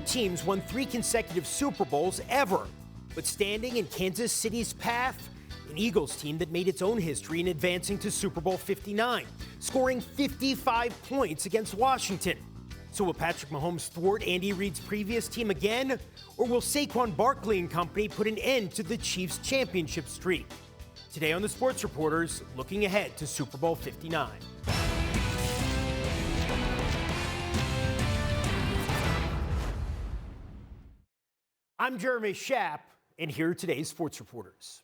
teams won 3 consecutive Super Bowls ever. But standing in Kansas City's path, an Eagles team that made its own history in advancing to Super Bowl 59, scoring 55 points against Washington. So will Patrick Mahomes thwart Andy Reid's previous team again? Or will Saquon Barkley and company put an end to the Chiefs' championship streak? Today on the Sports Reporters, looking ahead to Super Bowl 59. I'm Jeremy Schaap, and here are today's Sports Reporters.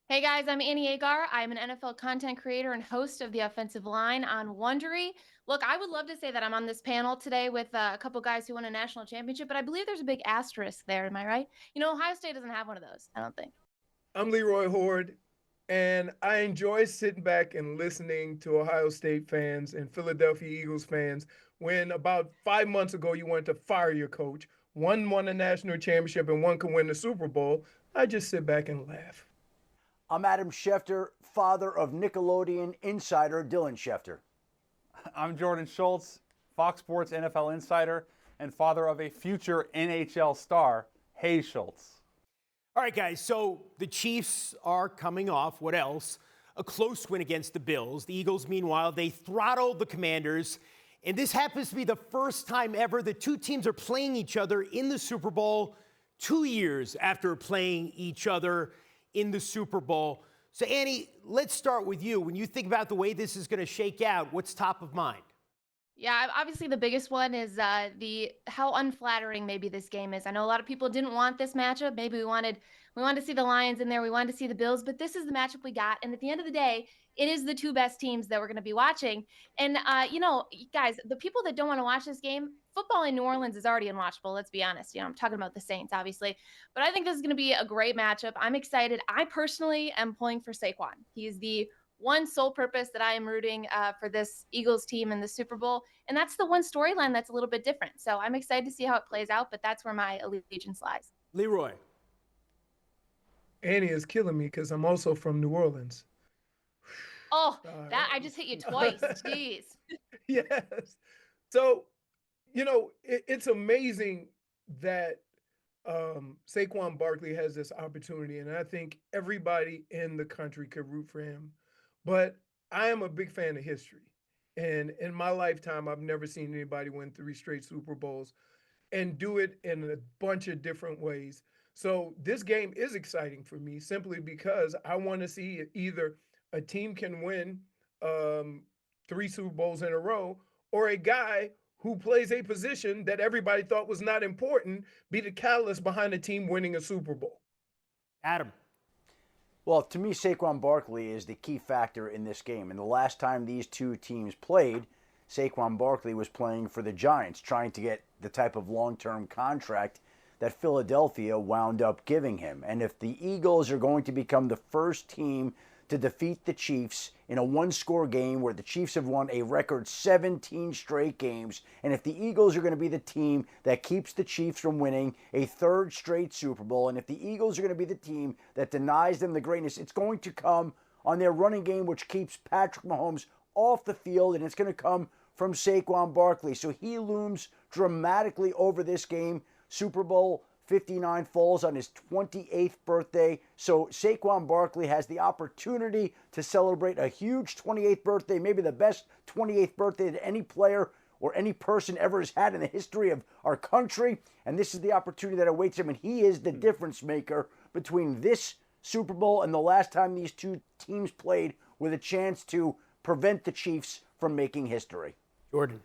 Hey guys, I'm Annie Agar. I'm an NFL content creator and host of The Offensive Line on Wondery. Look, I would love to say that I'm on this panel today with a couple guys who won a national championship, but I believe there's a big asterisk there. Am I right? You know, Ohio State doesn't have one of those, I don't think. I'm Leroy Hoard, and I enjoy sitting back and listening to Ohio State fans and Philadelphia Eagles fans when about 5 months ago you wanted to fire your coach. One won a national championship and one can win the Super Bowl. I just sit back and laugh. I'm Adam Schefter, father of Nickelodeon insider Dylan Schefter. I'm Jordan Schultz, Fox Sports NFL insider and father of a future NHL star, Hayes Schultz. All right, guys, so the Chiefs are coming off, what else? A close win against the Bills. The Eagles, meanwhile, they throttled the Commanders. And this happens to be the first time ever the two teams are playing each other in the Super Bowl 2 years after playing each other in the Super Bowl. So, Annie, let's start with you. When you think about the way this is going to shake out, what's top of mind? Yeah, obviously the biggest one is how unflattering maybe this game is. I know a lot of people didn't want this matchup. Maybe we wanted to see the Lions in there. We wanted to see the Bills, but this is the matchup we got. And at the end of the day, it is the two best teams that we're going to be watching. And, guys, the people that don't want to watch this game, football in New Orleans is already unwatchable. Let's be honest. I'm talking about the Saints, obviously. But I think this is going to be a great matchup. I'm excited. I personally am pulling for Saquon. He's the one sole purpose that I am rooting for this Eagles team in the Super Bowl. And that's the one storyline that's a little bit different. So I'm excited to see how it plays out, but that's where my allegiance lies. Leroy. Annie is killing me because I'm also from New Orleans. Oh, that I just hit you twice. Jeez. Yes. So, it's amazing that Saquon Barkley has this opportunity, and I think everybody in the country could root for him. But I am a big fan of history. And in my lifetime, I've never seen anybody win 3 straight Super Bowls and do it in a bunch of different ways. So this game is exciting for me simply because I want to see either a team can win 3 Super Bowls in a row, or a guy who plays a position that everybody thought was not important be the catalyst behind a team winning a Super Bowl. Adam. Well, to me, Saquon Barkley is the key factor in this game. And the last time these two teams played, Saquon Barkley was playing for the Giants, trying to get the type of long-term contract that Philadelphia wound up giving him. And if the Eagles are going to become the first team to defeat the Chiefs in a one-score game where the Chiefs have won a record 17 straight games, and if the Eagles are going to be the team that keeps the Chiefs from winning a 3rd straight Super Bowl, and if the Eagles are going to be the team that denies them the greatness, it's going to come on their running game, which keeps Patrick Mahomes off the field, and it's going to come from Saquon Barkley. So he looms dramatically over this game. Super Bowl 59 falls on his 28th birthday, so Saquon Barkley has the opportunity to celebrate a huge 28th birthday, maybe the best 28th birthday that any player or any person ever has had in the history of our country, and this is the opportunity that awaits him, and he is the difference maker between this Super Bowl and the last time these two teams played, with a chance to prevent the Chiefs from making history. Jordan.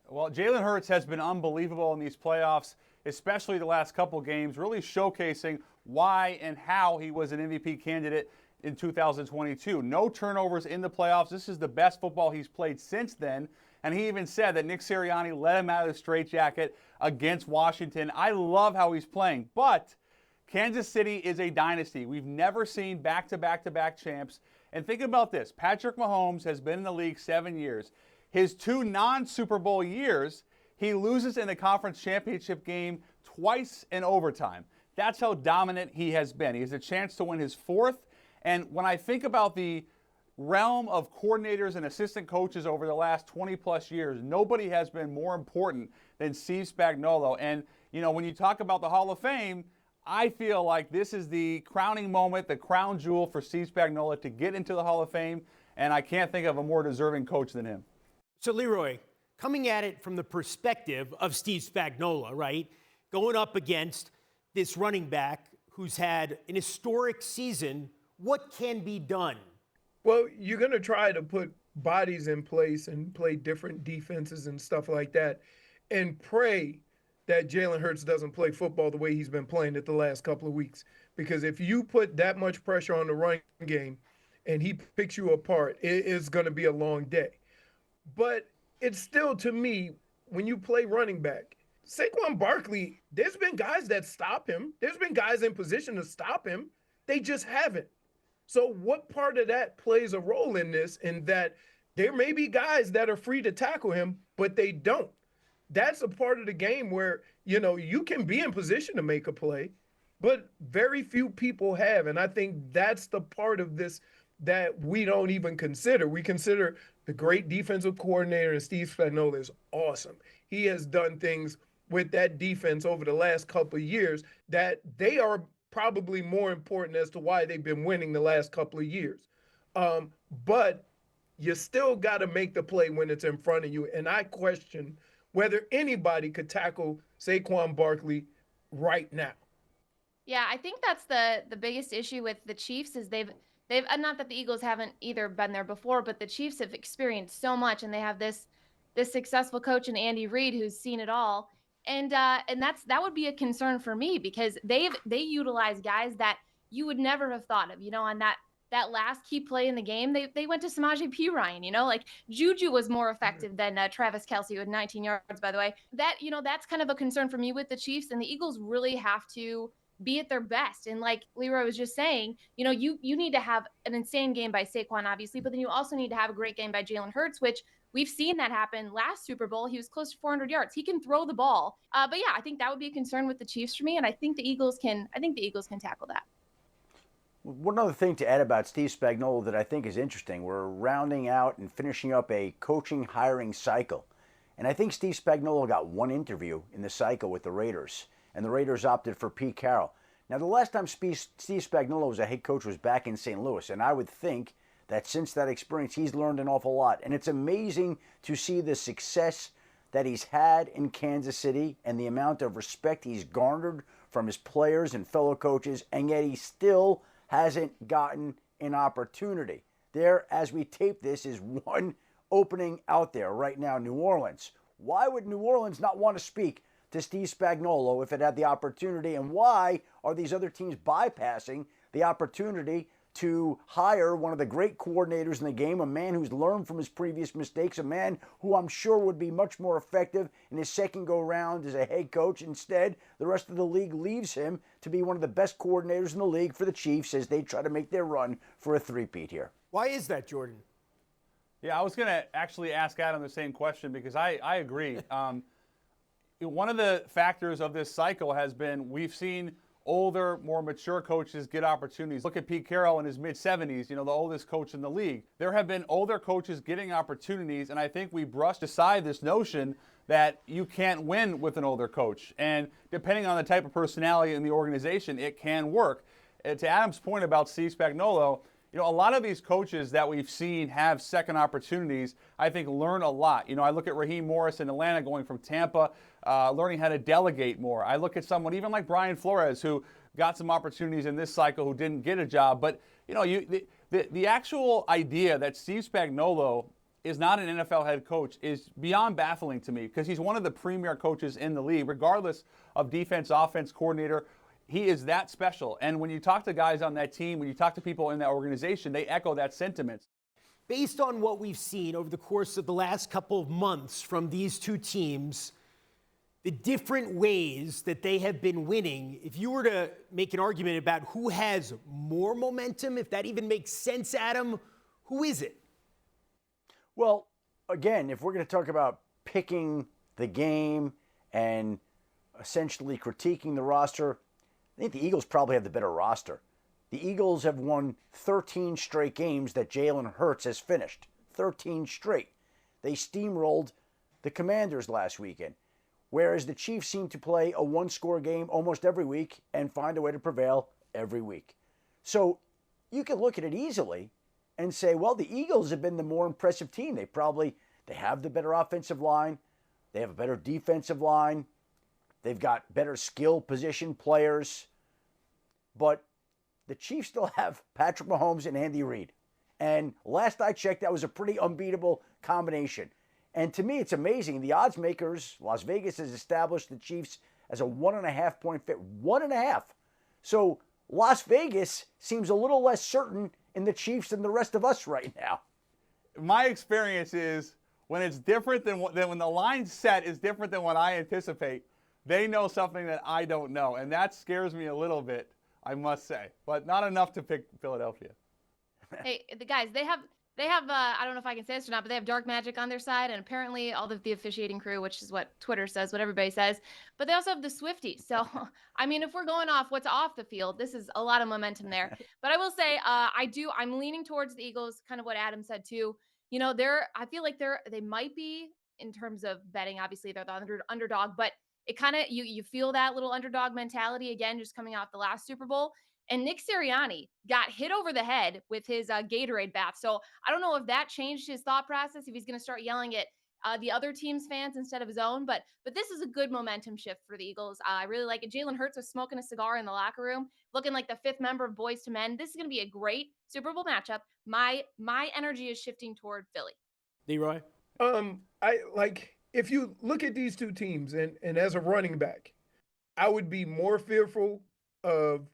Well, Jalen Hurts has been unbelievable in these playoffs, especially the last couple games, really showcasing why and how he was an MVP candidate in 2022. No turnovers in the playoffs. This is the best football he's played since then. And he even said that Nick Sirianni let him out of the straitjacket against Washington. I love how he's playing. But Kansas City is a dynasty. We've never seen back-to-back-to-back champs. And think about this. Patrick Mahomes has been in the league 7 years. His 2 non-Super Bowl years, he loses in the conference championship game twice in overtime. That's how dominant he has been. He has a chance to win his 4th. And when I think about the realm of coordinators and assistant coaches over the last 20-plus years, nobody has been more important than Steve Spagnuolo. And when you talk about the Hall of Fame, I feel like this is the crowning moment, the crown jewel for Steve Spagnuolo to get into the Hall of Fame, and I can't think of a more deserving coach than him. So, Leroy, coming at it from the perspective of Steve Spagnuolo, right? Going up against this running back who's had an historic season, what can be done? Well, you're going to try to put bodies in place and play different defenses and stuff like that and pray that Jalen Hurts doesn't play football the way he's been playing it the last couple of weeks. Because if you put that much pressure on the running game and he picks you apart, it is going to be a long day. But it's still, to me, when you play running back, Saquon Barkley, there's been guys that stop him. There's been guys in position to stop him. They just haven't. So what part of that plays a role in this, in that there may be guys that are free to tackle him, but they don't? That's a part of the game where, you can be in position to make a play, but very few people have. And I think that's the part of this that we don't even consider. We consider the great defensive coordinator, and Steve Spagnuolo is awesome. He has done things with that defense over the last couple of years that they are probably more important as to why they've been winning the last couple of years. But you still got to make the play when it's in front of you. And I question whether anybody could tackle Saquon Barkley right now. Yeah, I think that's the biggest issue with the Chiefs is they've not that the Eagles haven't either been there before, but the Chiefs have experienced so much, and they have this successful coach in Andy Reid who's seen it all. And that would be a concern for me because they utilize guys that you would never have thought of, on that last key play in the game. They went to Samaje Perine, like Juju was more effective than Travis Kelce with 19 yards, by the way. That's kind of a concern for me with the Chiefs, and the Eagles really have to be at their best. And like Leroy was just saying, you need to have an insane game by Saquon, obviously, but then you also need to have a great game by Jalen Hurts, which we've seen that happen last Super Bowl. He was close to 400 yards. He can throw the ball. But yeah, I think that would be a concern with the Chiefs for me, and I think the Eagles can tackle that. One other thing to add about Steve Spagnuolo that I think is interesting, we're rounding out and finishing up a coaching hiring cycle. And I think Steve Spagnuolo got one interview in the cycle with the Raiders, and the Raiders opted for Pete Carroll. Now, the last time Steve Spagnuolo was a head coach was back in St. Louis, and I would think that since that experience, he's learned an awful lot. And it's amazing to see the success that he's had in Kansas City and the amount of respect he's garnered from his players and fellow coaches, and yet he still hasn't gotten an opportunity. There, as we tape this, is one opening out there right now, New Orleans. Why would New Orleans not want to speak to Steve Spagnuolo if it had the opportunity, and why are these other teams bypassing the opportunity to hire one of the great coordinators in the game, a man who's learned from his previous mistakes, a man who I'm sure would be much more effective in his second go-round as a head coach? Instead, the rest of the league leaves him to be one of the best coordinators in the league for the Chiefs as they try to make their run for a three-peat here. Why is that, Jordan? Yeah, I was going to actually ask Adam the same question because I agree. One of the factors of this cycle has been we've seen older, more mature coaches get opportunities. Look at Pete Carroll in his mid-70s, the oldest coach in the league. There have been older coaches getting opportunities, and I think we brushed aside this notion that you can't win with an older coach. And depending on the type of personality in the organization, it can work. And to Adam's point about Steve Spagnuolo, a lot of these coaches that we've seen have second opportunities, I think, learn a lot. I look at Raheem Morris in Atlanta going from Tampa, learning how to delegate more. I look at someone even like Brian Flores, who got some opportunities in this cycle, who didn't get a job. But, the actual idea that Steve Spagnuolo is not an NFL head coach is beyond baffling to me because he's one of the premier coaches in the league, regardless of defense, offense, coordinator. He is that special. And when you talk to guys on that team, when you talk to people in that organization, they echo that sentiment. Based on what we've seen over the course of the last couple of months from these two teams, the different ways that they have been winning, if you were to make an argument about who has more momentum, if that even makes sense, Adam, who is it? Well, again, if we're going to talk about picking the game and essentially critiquing the roster, I think the Eagles probably have the better roster. The Eagles have won 13 straight games that Jalen Hurts has finished. 13 straight. They steamrolled the Commanders last weekend. whereas the Chiefs seem to play a one-score game almost every week and find a way to prevail every week. So you can look at it easily and say, well, the Eagles have been the more impressive team. They have the better offensive line. They have a better defensive line. They've got better skill position players. But the Chiefs still have Patrick Mahomes and Andy Reid. And last I checked, that was a pretty unbeatable combination. And to me, it's amazing. The odds makers, Las Vegas, has established the Chiefs as a 1.5 point fit. 1.5. So Las Vegas seems a little less certain in the Chiefs than the rest of us right now. My experience is when it's different than when the line's set is different than what I anticipate, they know something that I don't know. And that scares me a little bit, I must say. But not enough to pick Philadelphia. Hey, the guys, they have I don't know if I can say this or not, but they have dark magic on their side, and apparently all of the officiating crew, which is what Twitter says, what everybody says, but they also have the Swifties. So, I mean, if we're going off what's off the field, this is a lot of momentum there. But I will say, I'm leaning towards the Eagles, kind of what Adam said too. You know, I feel like they might be, in terms of betting, obviously they're the underdog, but it kind of, you feel that little underdog mentality again, just coming off the last Super Bowl. And Nick Sirianni got hit over the head with his Gatorade bath. So I don't know if that changed his thought process, if he's going to start yelling at the other team's fans instead of his own. But this is a good momentum shift for the Eagles. I really like it. Jalen Hurts was smoking a cigar in the locker room, looking like the fifth member of Boys to Men. This is going to be a great Super Bowl matchup. My energy is shifting toward Philly. Leroy? If you look at these two teams and as a running back, I would be more fearful of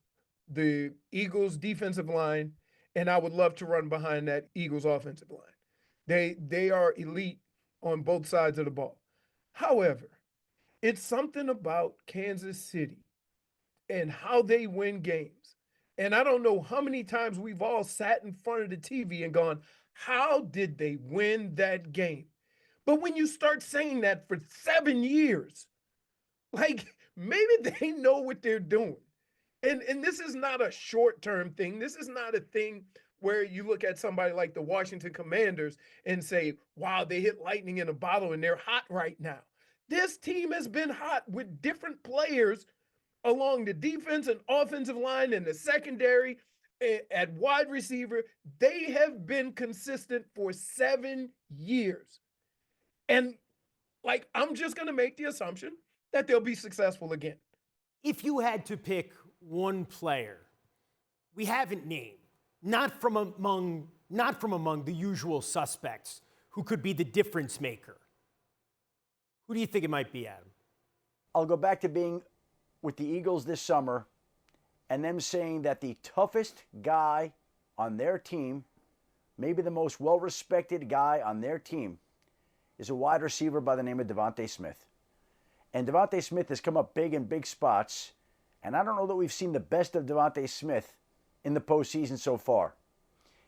the Eagles defensive line, and I would love to run behind that Eagles offensive line. They are elite on both sides of the ball. However, it's something about Kansas City and how they win games. And I don't know how many times we've all sat in front of the TV and gone, how did they win that game? But when you start saying that for 7 years, maybe they know what they're doing. And this is not a short-term thing. This is not a thing where you look at somebody like the Washington Commanders and say, wow, they hit lightning in a bottle and they're hot right now. This team has been hot with different players along the defense and offensive line and the secondary at wide receiver. They have been consistent for 7 years. And I'm just going to make the assumption that they'll be successful again. If you had to pick one player we haven't named, not from among the usual suspects, who could be the difference maker, who do you think it might be, Adam? I'll go back to being with the Eagles this summer and them saying that the toughest guy on their team, maybe the most well-respected guy on their team, is a wide receiver by the name of Devontae Smith. And Devontae Smith has come up big in big spots, and I don't know that we've seen the best of Devontae Smith in the postseason so far.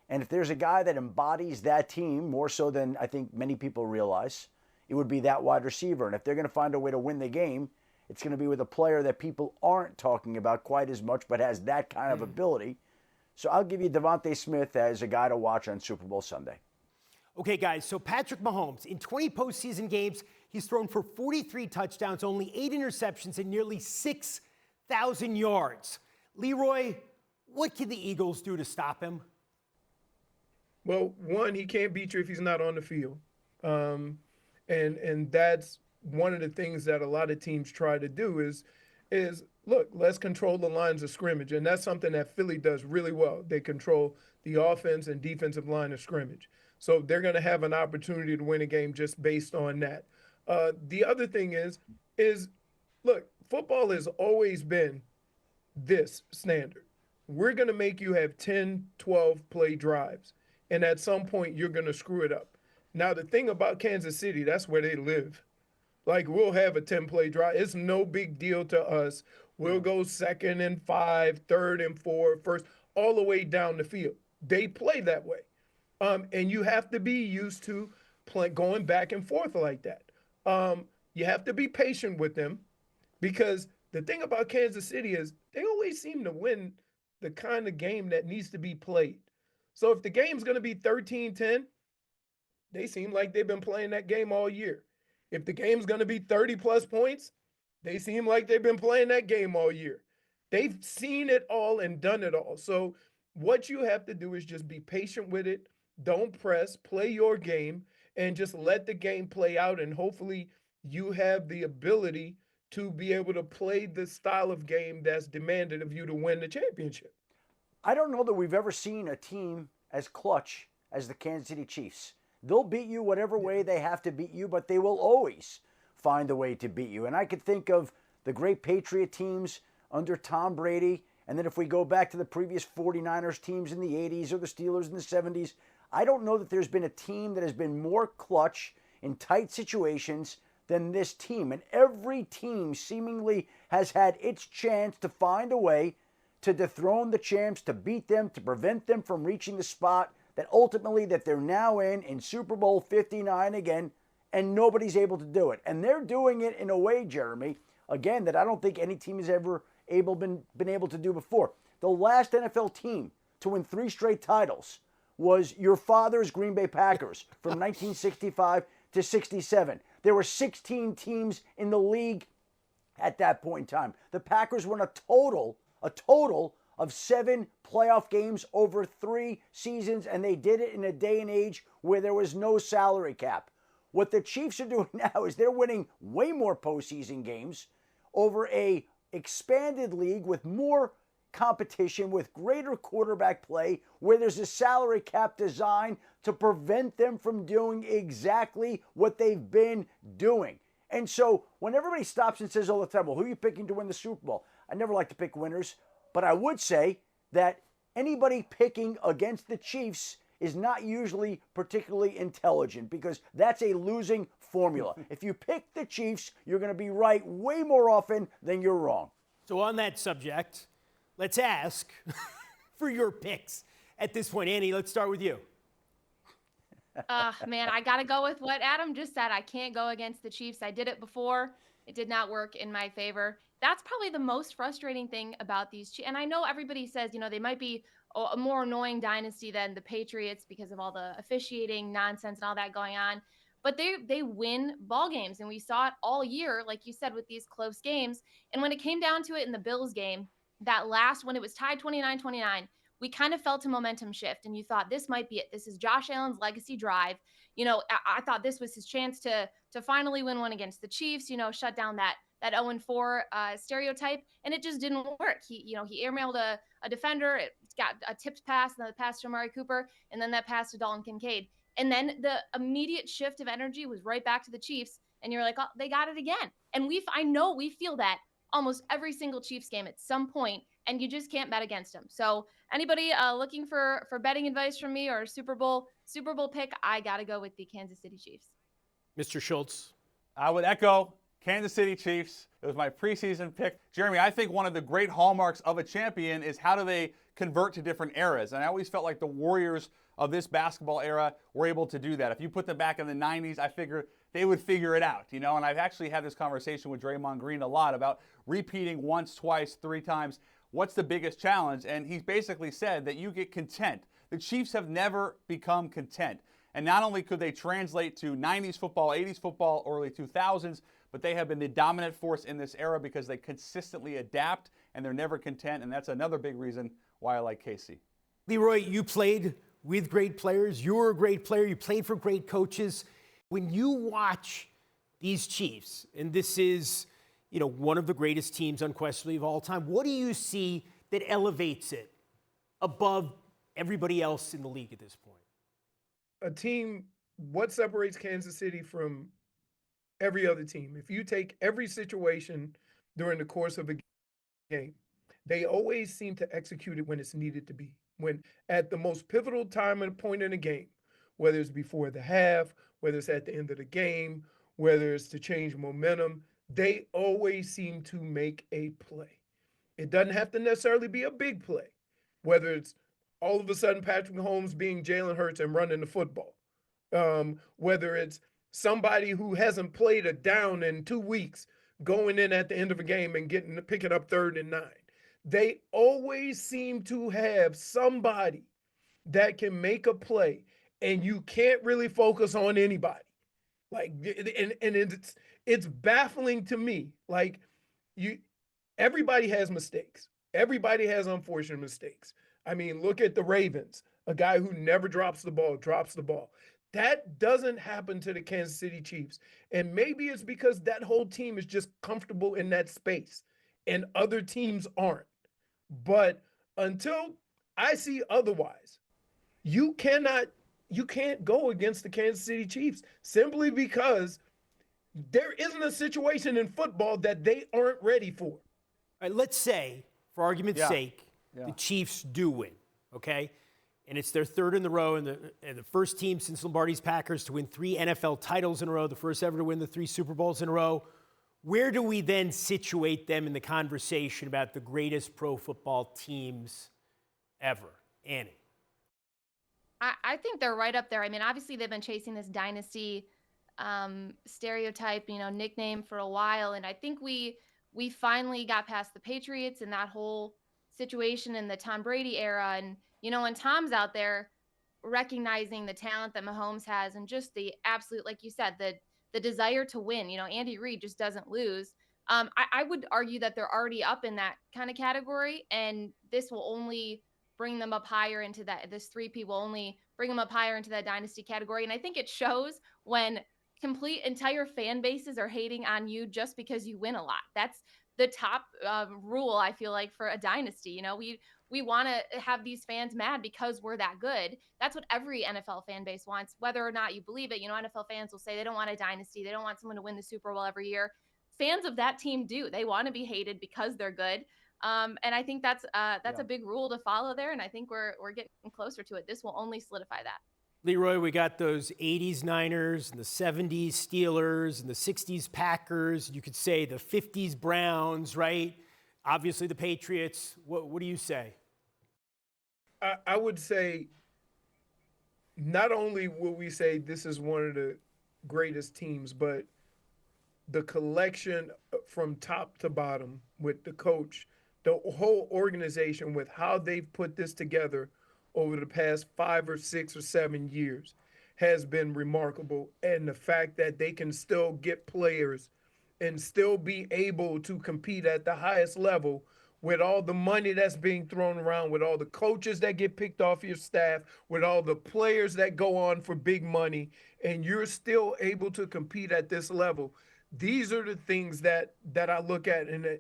And if there's a guy that embodies that team more so than I think many people realize, it would be that wide receiver. And if they're going to find a way to win the game, it's going to be with a player that people aren't talking about quite as much but has that kind of ability. So I'll give you Devontae Smith as a guy to watch on Super Bowl Sunday. Okay, guys, so Patrick Mahomes, in 20 postseason games, he's thrown for 43 touchdowns, only 8 interceptions, and nearly 6,000 yards. Leroy, what can the Eagles do to stop him? Well, one, he can't beat you if he's not on the field. And that's one of the things that a lot of teams try to do is look, let's control the lines of scrimmage. And that's something that Philly does really well. They control the offense and defensive line of scrimmage. So they're going to have an opportunity to win a game just based on that. The other thing is look, football has always been this standard. We're going to make you have 10, 12 play drives. And at some point, you're going to screw it up. Now, the thing about Kansas City, that's where they live. We'll have a 10-play drive. It's no big deal to us. We'll go 2nd and 5, 3rd and 4, first, all the way down the field. They play that way. And you have to be used to going back and forth like that. You have to be patient with them because the thing about Kansas City is they always seem to win the kind of game that needs to be played. So if the game's going to be 13-10, they seem like they've been playing that game all year. If the game's going to be 30 plus points, they seem like they've been playing that game all year. They've seen it all and done it all. So what you have to do is just be patient with it. Don't press, play your game, and just let the game play out. And hopefully you have the ability to be able to play the style of game that's demanded of you to win the championship. I don't know that we've ever seen a team as clutch as the Kansas City Chiefs. They'll beat you whatever way they have to beat you, but they will always find a way to beat you. And I could think of the great Patriot teams under Tom Brady, and then if we go back to the previous 49ers teams in the 80s or the Steelers in the 70s, I don't know that there's been a team that has been more clutch in tight situations than this team. And every team seemingly has had its chance to find a way to dethrone the champs, to beat them, to prevent them from reaching the spot that ultimately that they're now in Super Bowl 59 again, and nobody's able to do it. And they're doing it in a way, Jeremy, again, that I don't think any team has ever been able to do before. The last NFL team to win 3 straight titles was your father's Green Bay Packers from 1965 to 67. There were 16 teams in the league at that point in time. The Packers won a total of 7 playoff games over 3 seasons, and they did it in a day and age where there was no salary cap. What the Chiefs are doing now is they're winning way more postseason games over a expanded league with more competition, with greater quarterback play, where there's a salary cap designed to prevent them from doing exactly what they've been doing. And so when everybody stops and says all the time, well, who are you picking to win the Super Bowl? I never like to pick winners, but I would say that anybody picking against the Chiefs is not usually particularly intelligent, because that's a losing formula. If you pick the Chiefs, you're going to be right way more often than you're wrong. So on that subject, let's ask for your picks at this point. Annie, let's start with you. Man, I got to go with what Adam just said. I can't go against the Chiefs. I did it before. It did not work in my favor. That's probably the most frustrating thing about these Chiefs. And I know everybody says, they might be a more annoying dynasty than the Patriots because of all the officiating nonsense and all that going on. But they win ball games, and we saw it all year, like you said, with these close games. And when it came down to it in the Bills game, that last, when it was tied 29-29, we kind of felt a momentum shift, and you thought this might be it. This is Josh Allen's legacy drive. I thought this was his chance to finally win one against the Chiefs, shut down that 0-4 stereotype, and it just didn't work. He airmailed a defender. It got a tipped pass, and then the pass to Amari Cooper, and then that pass to Dalton Kincaid. And then the immediate shift of energy was right back to the Chiefs, and you're like, oh, they got it again. And I know we feel that almost every single Chiefs game at some point, and you just can't bet against them. So anybody looking for betting advice from me or a Super Bowl pick, I got to go with the Kansas City Chiefs. Mr. Schultz. I would echo Kansas City Chiefs. It was my preseason pick. Jeremy, I think one of the great hallmarks of a champion is how do they convert to different eras. And I always felt like the Warriors of this basketball era were able to do that. If you put them back in the 90s, I figured they would figure it out, and I've actually had this conversation with Draymond Green a lot about repeating once, twice, 3 times. What's the biggest challenge? And he's basically said that you get content. The Chiefs have never become content. And not only could they translate to 90s football, 80s football, early 2000s, but they have been the dominant force in this era because they consistently adapt and they're never content. And that's another big reason why I like KC. Leroy, you played with great players. You're a great player. You played for great coaches. When you watch these Chiefs, and this is, one of the greatest teams unquestionably of all time, what do you see that elevates it above everybody else in the league at this point? A team, what separates Kansas City from every other team? If you take every situation during the course of a game, they always seem to execute it when it's needed to be. When at the most pivotal time and point in a game, whether it's before the half, whether it's at the end of the game, whether it's to change momentum, they always seem to make a play. It doesn't have to necessarily be a big play, whether it's all of a sudden Patrick Mahomes being Jalen Hurts and running the football, whether it's somebody who hasn't played a down in 2 weeks going in at the end of a game and picking up 3rd and 9. They always seem to have somebody that can make a play, and you can't really focus on anybody. Like, and it's baffling to me. Like, everybody has mistakes. Everybody has unfortunate mistakes. I mean, look at the Ravens, a guy who never drops the ball. That doesn't happen to the Kansas City Chiefs. And maybe it's because that whole team is just comfortable in that space and other teams aren't. But until I see otherwise, you can't go against the Kansas City Chiefs simply because there isn't a situation in football that they aren't ready for. All right, let's say, for argument's sake, the Chiefs do win, okay? And it's their third in a row and the first team since Lombardi's Packers to win 3 NFL titles in a row, the first ever to win the 3 Super Bowls in a row. Where do we then situate them in the conversation about the greatest pro football teams ever? Annie. I think they're right up there. I mean, obviously they've been chasing this dynasty stereotype, nickname for a while. And I think we finally got past the Patriots and that whole situation in the Tom Brady era. And, when Tom's out there recognizing the talent that Mahomes has and just the absolute, like you said, the desire to win, Andy Reid just doesn't lose. I would argue that they're already up in that kind of category. And this will only bring them up higher into that. This three-peat will only bring them up higher into that dynasty category. And I think it shows when complete entire fan bases are hating on you just because you win a lot. That's the top rule, I feel like, for a dynasty. We want to have these fans mad because we're that good. That's what every NFL fan base wants, whether or not you believe it. NFL fans will say they don't want a dynasty. They don't want someone to win the Super Bowl every year. Fans of that team do. They want to be hated because they're good. And I think that's a big rule to follow there. And I think we're getting closer to it. This will only solidify that. Leroy, we got those 80s Niners and the 70s Steelers and the 60s Packers. You could say the 50s Browns, right? Obviously the Patriots. What do you say? I would say not only will we say this is one of the greatest teams, but the collection from top to bottom with the coach, the whole organization with how they've put this together over the past 5 or 6 or 7 years has been remarkable. And the fact that they can still get players and still be able to compete at the highest level with all the money that's being thrown around, with all the coaches that get picked off your staff, with all the players that go on for big money, and you're still able to compete at this level. These are the things that I look at and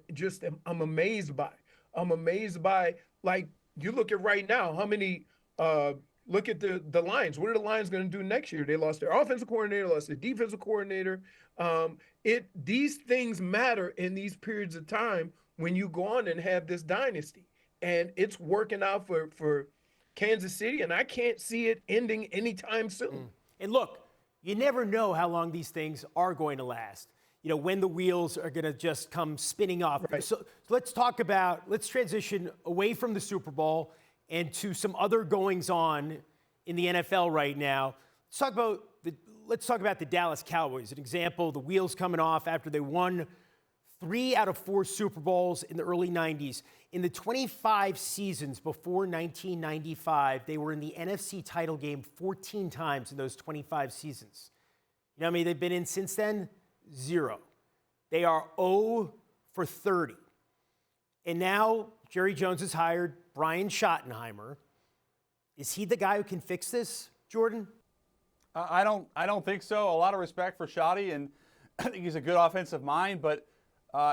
I'm amazed by. I'm amazed by, like, you look at right now, how many look at the Lions. What are the Lions going to do next year? They lost their offensive coordinator, lost their defensive coordinator. These things matter in these periods of time when you go on and have this dynasty. And it's working out for Kansas City, and I can't see it ending anytime soon. And look, you never know how long these things are going to last. When the wheels are going to just come spinning off. Right. So let's transition away from the Super Bowl and to some other goings on in the NFL right now. Let's talk about the Dallas Cowboys. An example, the wheels coming off after they won 3 out of 4 Super Bowls in the early 90s. In the 25 seasons before 1995, they were in the NFC title game 14 times in those 25 seasons. You know how many they've been in since then? 0. They are 0 for 30. And now Jerry Jones has hired Brian Schottenheimer. Is he the guy who can fix this, Jordan? I don't think so. A lot of respect for Schotty, and I think he's a good offensive mind. But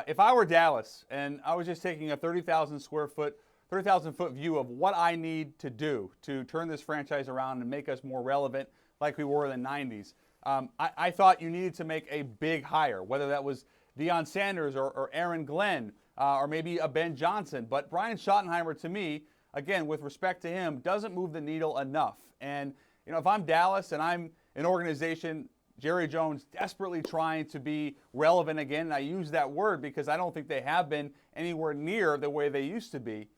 if I were Dallas and I was just taking a 30,000 foot view of what I need to do to turn this franchise around and make us more relevant like we were in the 90s, I thought you needed to make a big hire, whether that was Deion Sanders or Aaron Glenn or maybe a Ben Johnson. But Brian Schottenheimer, to me, again, with respect to him, doesn't move the needle enough. And, if I'm Dallas and I'm an organization, Jerry Jones desperately trying to be relevant again, and I use that word because I don't think they have been anywhere near the way they used to be.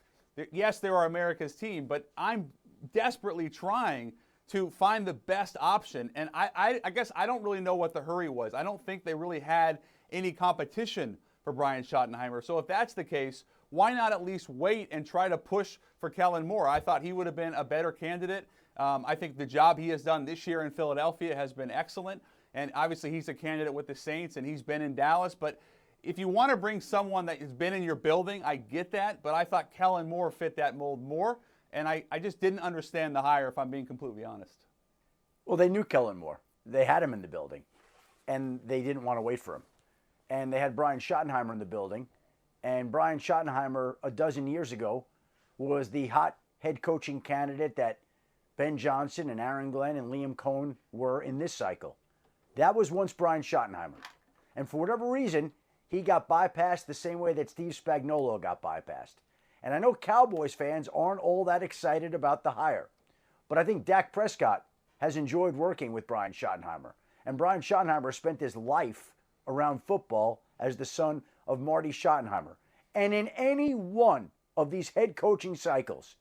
Yes, they are America's team, but I'm desperately trying to find the best option. And I guess I don't really know what the hurry was. I don't think they really had any competition for Brian Schottenheimer. So if that's the case, why not at least wait and try to push for Kellen Moore? I thought he would have been a better candidate. I think the job he has done this year in Philadelphia has been excellent. And obviously he's a candidate with the Saints, and he's been in Dallas. But if you want to bring someone that has been in your building, I get that. But I thought Kellen Moore fit that mold more. And I just didn't understand the hire, if I'm being completely honest. Well, they knew Kellen Moore. They had him in the building, and they didn't want to wait for him. And they had Brian Schottenheimer in the building. And Brian Schottenheimer, a dozen years ago, was the hot head coaching candidate that Ben Johnson and Aaron Glenn and Liam Cohen were in this cycle. That was once Brian Schottenheimer. And for whatever reason, he got bypassed the same way that Steve Spagnuolo got bypassed. And I know Cowboys fans aren't all that excited about the hire. But I think Dak Prescott has enjoyed working with Brian Schottenheimer. And Brian Schottenheimer spent his life around football as the son of Marty Schottenheimer. And in any one of these head coaching cycles,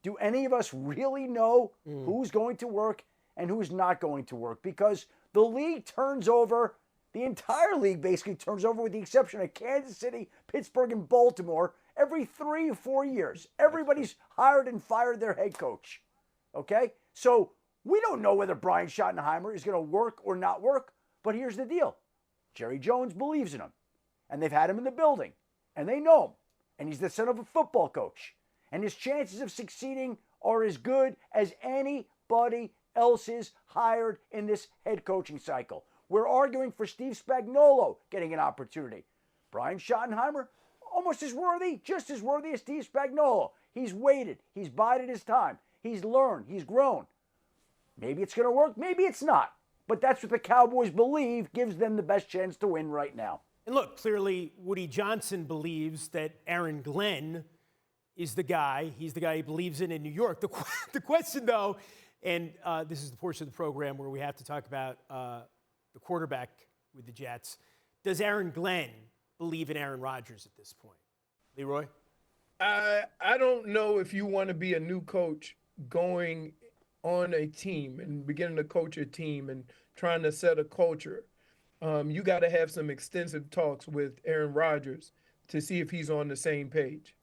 do any of us really know who's going to work and who's not going to work? Because the league turns over, the entire league basically turns over with the exception of Kansas City, Pittsburgh, and Baltimore every 3 or 4 years. Everybody's hired and fired their head coach. Okay? So we don't know whether Brian Schottenheimer is going to work or not work, but here's the deal. Jerry Jones believes in him, and they've had him in the building, and they know him, and he's the son of a football coach, and his chances of succeeding are as good as anybody else's hired in this head coaching cycle. We're arguing for Steve Spagnuolo getting an opportunity. Brian Schottenheimer, almost as worthy, just as worthy as Steve Spagnuolo. He's waited, he's bided his time, he's learned, he's grown. Maybe it's going to work, maybe it's not. But that's what the Cowboys believe gives them the best chance to win right now. And look, clearly Woody Johnson believes that Aaron Glenn is the guy. He's the guy he believes in New York. The question, though, and this is the portion of the program where we have to talk about the quarterback with the Jets. Does Aaron Glenn believe in Aaron Rodgers at this point? Leroy? I don't know if you want to be a new coach going on a team and beginning to coach a team and trying to set a culture. You got to have some extensive talks with Aaron Rodgers to see if he's on the same page.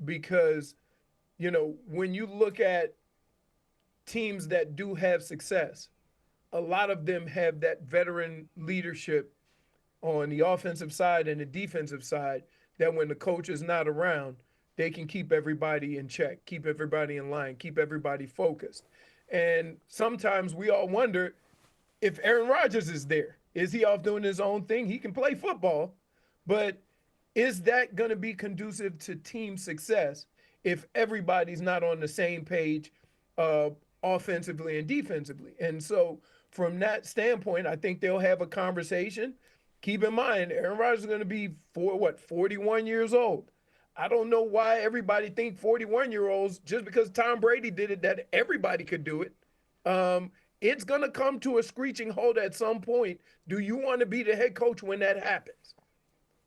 Because, you know, when you look at teams that do have success, a lot of them have that veteran leadership on the offensive side and the defensive side that when the coach is not around, they can keep everybody in check, keep everybody in line, keep everybody focused. And sometimes we all wonder if Aaron Rodgers is there. Is he off doing his own thing? He can play football, but is that going to be conducive to team success if everybody's not on the same page offensively and defensively? And so from that standpoint, I think they'll have a conversation. Keep in mind, Aaron Rodgers is going to be 41 years old. I don't know why everybody think 41-year-olds, just because Tom Brady did it, that everybody could do it. It's going to come to a screeching halt at some point. Do you want to be the head coach when that happens?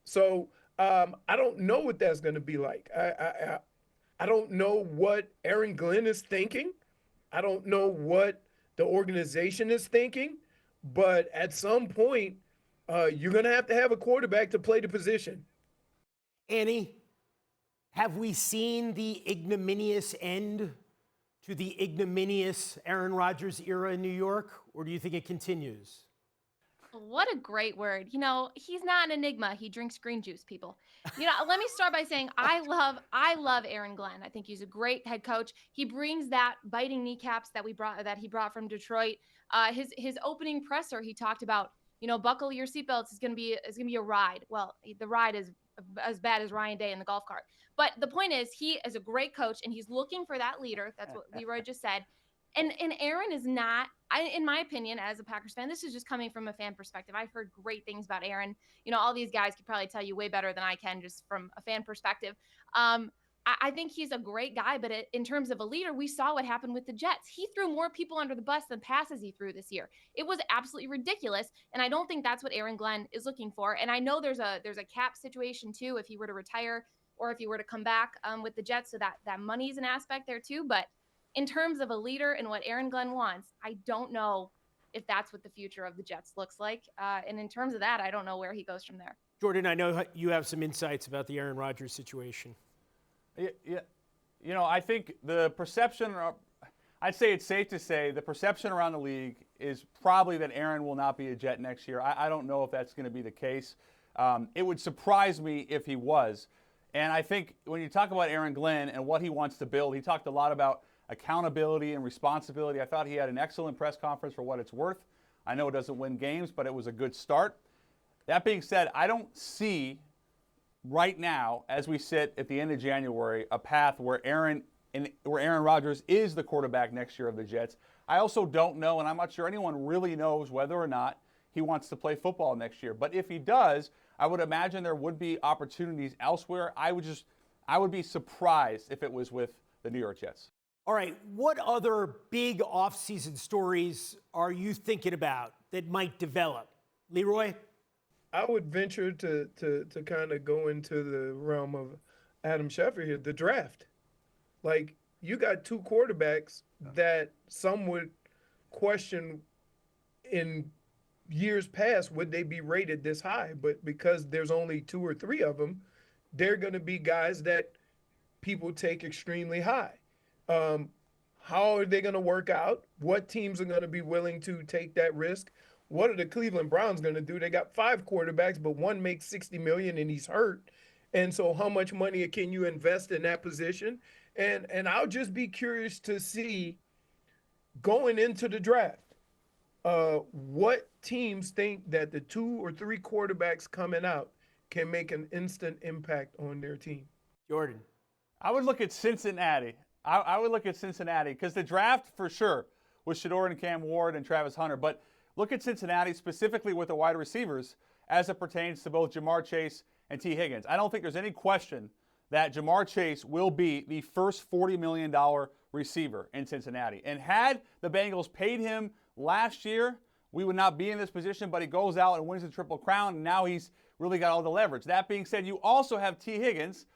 So I don't know what that's going to be like. I don't know what Aaron Glenn is thinking. I don't know what the organization is thinking. But at some point, you're going to have a quarterback to play the position. Annie, have we seen the ignominious end to the ignominious Aaron Rodgers era in New York, or do you think it continues? What a great word. You know, he's not an enigma. He drinks green juice, people. You know, let me start by saying I love Aaron Glenn. I think he's a great head coach. He brings that biting kneecaps that he brought from Detroit. His opening presser, he talked about, you know, buckle your seatbelts, is going to be a ride. Well, the ride is as bad as Ryan Day in the golf cart. But the point is, he is a great coach, and he's looking for that leader. That's what Leroy just said. And Aaron is not, in my opinion, as a Packers fan, this is just coming from a fan perspective. I've heard great things about Aaron. You know, all these guys could probably tell you way better than I can just from a fan perspective. I think he's a great guy, but in terms of a leader, we saw what happened with the Jets. He threw more people under the bus than passes he threw this year. It was absolutely ridiculous, and I don't think that's what Aaron Glenn is looking for. And I know there's a cap situation too if he were to retire or if he were to come back with the Jets, so that money's an aspect there too. But in terms of a leader and what Aaron Glenn wants, I don't know if that's what the future of the Jets looks like. And in terms of that, I don't know where he goes from there. Jordan, I know you have some insights about the Aaron Rodgers situation. Yeah, you know, I think the perception I'd say it's safe to say the perception around the league is probably that Aaron will not be a Jet next year. I don't know if that's going to be the case. It would surprise me if he was. And I think when you talk about Aaron Glenn and what he wants to build, he talked a lot about accountability and responsibility. I thought he had an excellent press conference for what it's worth. I know it doesn't win games, but it was a good start. That being said, I don't see right now, as we sit at the end of January, a path where Aaron Rodgers is the quarterback next year of the Jets. I also don't know, and I'm not sure anyone really knows whether or not he wants to play football next year. But if he does, I would imagine there would be opportunities elsewhere. I would be surprised if it was with the New York Jets. All right, what other big offseason stories are you thinking about that might develop? Leroy? I would venture to kind of go into the realm of Adam Schefter here, the draft. Like, you got two quarterbacks that some would question in years past, would they be rated this high? But because there's only two or three of them, they're going to be guys that people take extremely high. How are they going to work out? What teams are going to be willing to take that risk? What are the Cleveland Browns going to do? They got 5 quarterbacks, but one makes $60 million and he's hurt. And so how much money can you invest in that position? And I'll just be curious to see going into the draft, what teams think that the 2 or 3 quarterbacks coming out can make an instant impact on their team. Jordan? I would look at Cincinnati. I would look at Cincinnati because the draft for sure was Shedeur and Cam Ward and Travis Hunter. But look at Cincinnati specifically with the wide receivers as it pertains to both Jamar Chase and T. Higgins. I don't think there's any question that Jamar Chase will be the first $40 million receiver in Cincinnati. And had the Bengals paid him last year, we would not be in this position, but he goes out and wins the Triple Crown, and now he's really got all the leverage. That being said, you also have T. Higgins,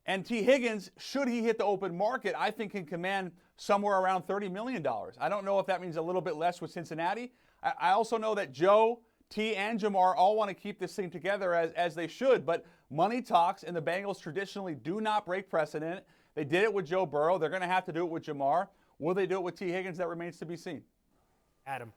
and T. Higgins, should he hit the open market, I think can command somewhere around $30 million. I don't know if that means a little bit less with Cincinnati. I also know that Joe, T, and Jamar all want to keep this thing together as they should, but money talks, and the Bengals traditionally do not break precedent. They did it with Joe Burrow. They're going to have to do it with Jamar. Will they do it with T. Higgins? That remains to be seen. Adam?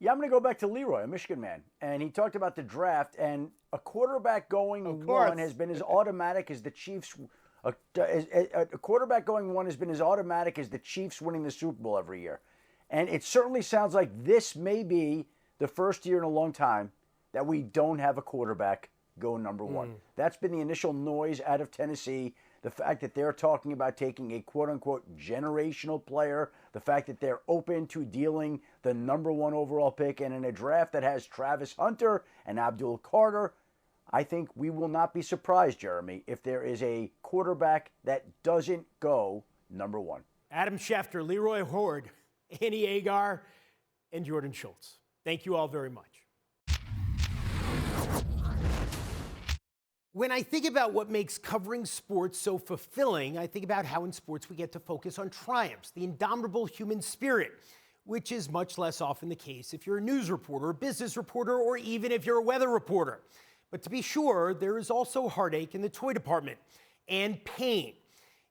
Yeah, I'm going to go back to Leroy, a Michigan man. And he talked about the draft, and a quarterback going one has been as automatic as the Chiefs. A quarterback going one has been as automatic as the Chiefs winning the Super Bowl every year. And it certainly sounds like this may be the first year in a long time that we don't have a quarterback go number one. That's been the initial noise out of Tennessee. The fact that they're talking about taking a quote-unquote generational player, the fact that they're open to dealing the number 1 overall pick, and in a draft that has Travis Hunter and Abdul Carter, I think we will not be surprised, Jeremy, if there is a quarterback that doesn't go number 1. Adam Schefter, Leroy Hoard, Annie Agar, and Jordan Schultz. Thank you all very much. When I think about what makes covering sports so fulfilling, I think about how in sports we get to focus on triumphs, the indomitable human spirit, which is much less often the case if you're a news reporter, a business reporter, or even if you're a weather reporter. But to be sure, there is also heartache in the toy department and pain.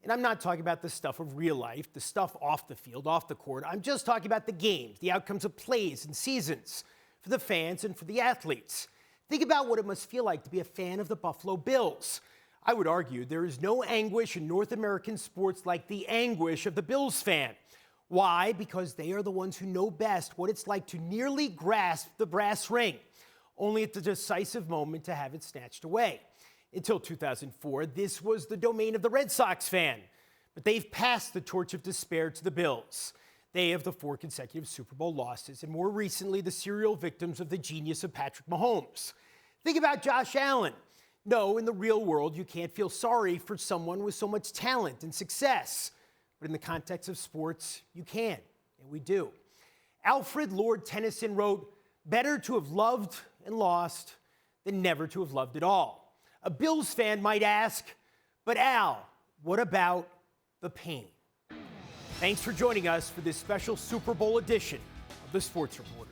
And I'm not talking about the stuff of real life, the stuff off the field, off the court. I'm just talking about the games, the outcomes of plays and seasons for the fans and for the athletes. Think about what it must feel like to be a fan of the Buffalo Bills. I would argue there is no anguish in North American sports like the anguish of the Bills fan. Why? Because they are the ones who know best what it's like to nearly grasp the brass ring, only at the decisive moment to have it snatched away. Until 2004, this was the domain of the Red Sox fan. But they've passed the torch of despair to the Bills. They have the 4 consecutive Super Bowl losses, and more recently, the serial victims of the genius of Patrick Mahomes. Think about Josh Allen. No, in the real world, you can't feel sorry for someone with so much talent and success. But in the context of sports, you can, and we do. Alfred Lord Tennyson wrote, "Better to have loved and lost than never to have loved at all." A Bills fan might ask, but Al, what about the pain? Thanks for joining us for this special Super Bowl edition of the Sports Reporters.